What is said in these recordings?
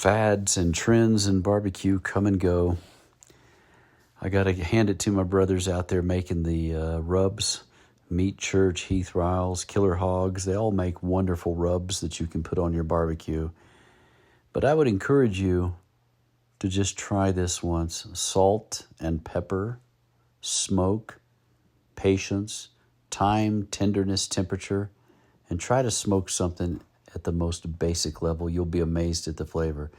Fads and trends in barbecue come and go. I got to hand it to my brothers out there making the rubs. Meat Church, Heath Riles, Killer Hogs, they all make wonderful rubs that you can put on your barbecue. But I would encourage you to just try this once. Salt and pepper, smoke, patience, time, tenderness, temperature, and try to smoke something at the most basic level. You'll be amazed at the flavor.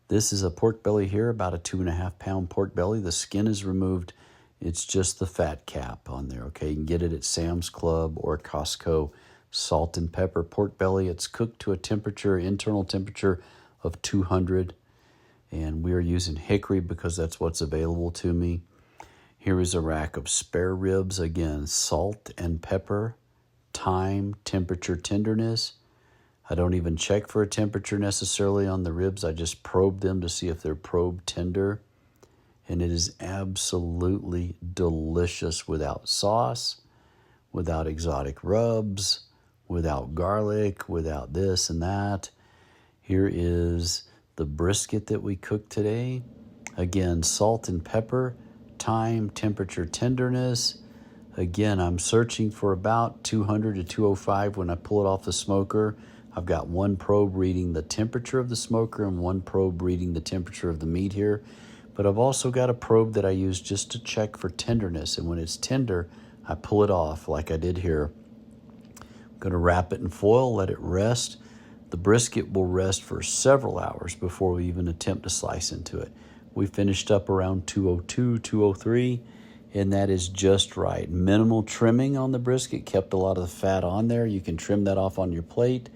This is a pork belly here, about a 2.5 pound pork belly. The skin is removed. It's just the fat cap on there, okay? You can get it at Sam's Club or Costco. Salt and pepper pork belly. It's cooked to a temperature, internal temperature of 200. And we are using hickory because that's what's available to me. Here is a rack of spare ribs. Again, salt and pepper, time, temperature, tenderness. I don't even check for a temperature necessarily on the ribs. I just probe them to see if they're probed tender. And it is absolutely delicious without sauce, without exotic rubs, without garlic, without this and that. Here is the brisket that we cooked today. Again, salt and pepper, time, temperature, tenderness. Again, I'm searching for about 200 to 205 when I pull it off the smoker. I've got one probe reading the temperature of the smoker and one probe reading the temperature of the meat here. But I've also got a probe that I use just to check for tenderness. And when it's tender, I pull it off like I did here. I'm going to wrap it in foil, let it rest. The brisket will rest for several hours before we even attempt to slice into it. We finished up around 202, 203, and that is just right. Minimal trimming on the brisket, kept a lot of the fat on there. You can trim that off on your plate.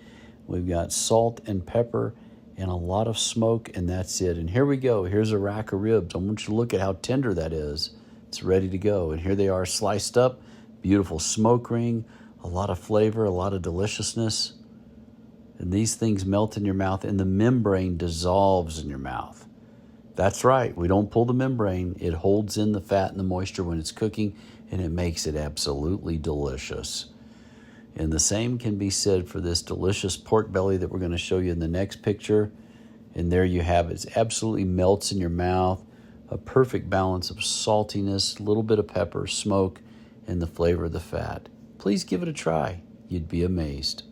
We've got salt and pepper and a lot of smoke, and that's it. And here we go. Here's a rack of ribs. I want you to look at how tender that is. It's ready to go. And here they are sliced up. Beautiful smoke ring, a lot of flavor, a lot of deliciousness. And these things melt in your mouth, and the membrane dissolves in your mouth. That's right. We don't pull the membrane. It holds in the fat and the moisture when it's cooking, and it makes it absolutely delicious. And the same can be said for this delicious pork belly that we're going to show you in the next picture. And there you have it. It absolutely melts in your mouth. A perfect balance of saltiness, a little bit of pepper, smoke, and the flavor of the fat. Please give it a try. You'd be amazed.